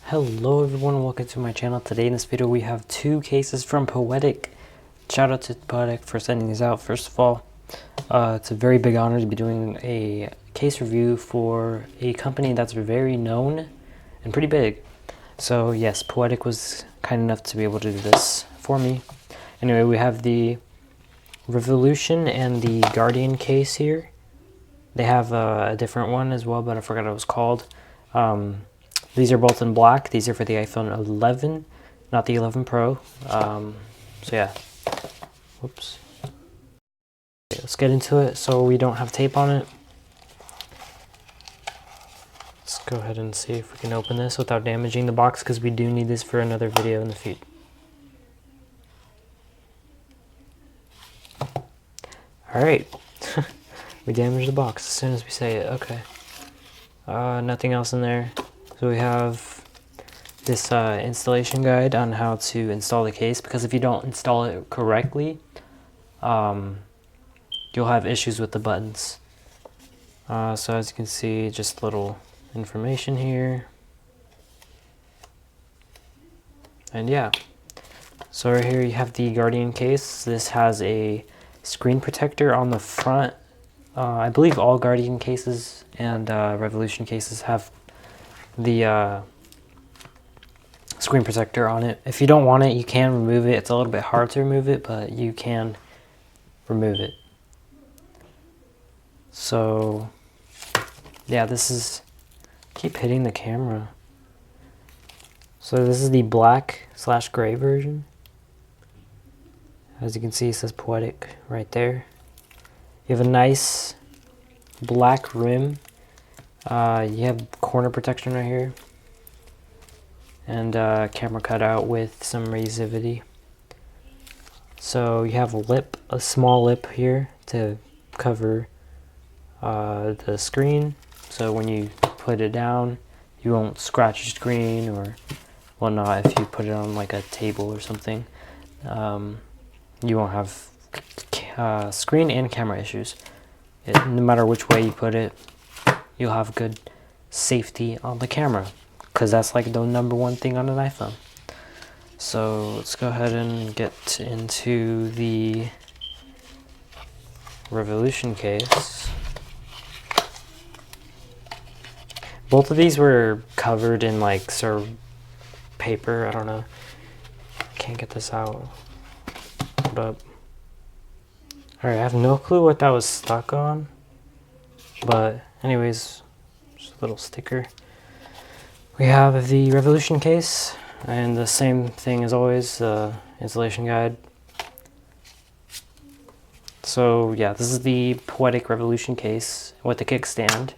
Hello everyone and welcome to my channel. Today in this video we have two cases from Poetic. Shout out to Poetic for sending these out. First of all, it's a very big honor to be doing a case review for a company that's very known and pretty big. So yes, Poetic was kind enough to be able to do this for me. Anyway, we have the Revolution and the Guardian case here. They have a different one as well, but I forgot what it was called. These are both in black. These are for the iPhone 11, not the 11 Pro. So yeah, whoops. Okay, let's get into it so we don't have tape on it. Let's go ahead and see if we can open this without damaging the box, because we do need this for another video in the future. Alright, we damaged the box as soon as we say it. Okay, nothing else in there. So we have this installation guide on how to install the case, because if you don't install it correctly, you'll have issues with the buttons. So as you can see, just little information here. And yeah, so right here you have the Guardian case. This has a screen protector on the front. I believe all Guardian cases and Revolution cases have the screen protector on it. If you don't want it, you can remove it. It's a little bit hard to remove it, but you can remove it. So yeah, this is, keep hitting the camera. So this is the black/gray version. As you can see, it says Poetic right there. You have a nice black rim. You have corner protection right here, and camera cutout with some razivity. So you have a small lip here to cover the screen, so when you put it down you won't scratch your screen or whatnot. If you put it on like a table or something, you won't have screen and camera issues. No matter which way you put it, you'll have good safety on the camera, because that's like the #1 thing on an iPhone. So let's go ahead and get into the Revolution case. Both of these were covered in like paper. I don't know. Can't get this out. Hold up. Alright, I have no clue what that was stuck on. But anyways, just a little sticker. We have the Revolution case, and the same thing as always, the installation guide. So yeah, this is the Poetic Revolution case with the kickstand,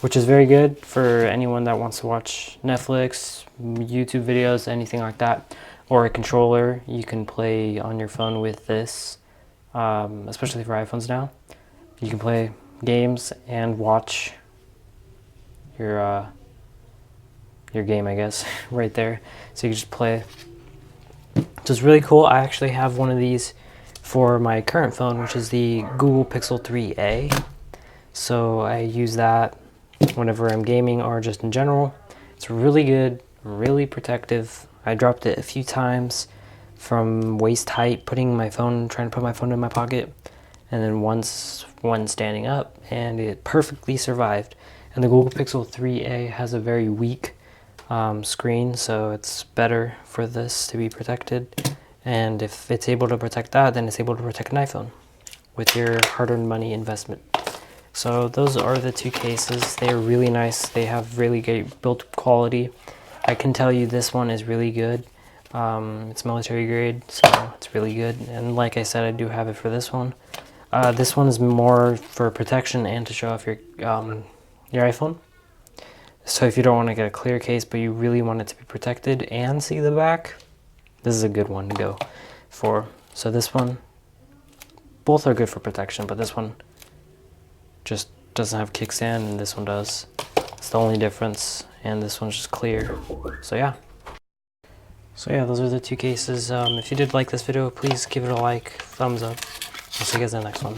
which is very good for anyone that wants to watch Netflix, YouTube videos, anything like that, or a controller. You can play on your phone with this, especially for iPhones now. You can play games and watch your game, I guess, right there. So you can just play. So it's really cool. I actually have one of these for my current phone, which is the Google Pixel 3a. So I use that whenever I'm gaming or just in general. It's really good, really protective. I dropped it a few times from waist height, trying to put my phone in my pocket, and then once one standing up, and it perfectly survived. And the Google Pixel 3a has a very weak screen, so it's better for this to be protected. And if it's able to protect that, then it's able to protect an iPhone with your hard-earned money investment. So those are the two cases. They are really nice. They have really great build quality. I can tell you this one is really good. It's military grade, so it's really good. And like I said, I do have it for this one. This one is more for protection and to show off your iPhone. So if you don't want to get a clear case, but you really want it to be protected and see the back, this is a good one to go for. So this one, both are good for protection, but this one just doesn't have kickstand and this one does. It's the only difference, and this one's just clear. So yeah. Those are the two cases. If you did like this video, please give it a like, thumbs up. I'll see you guys in the next one.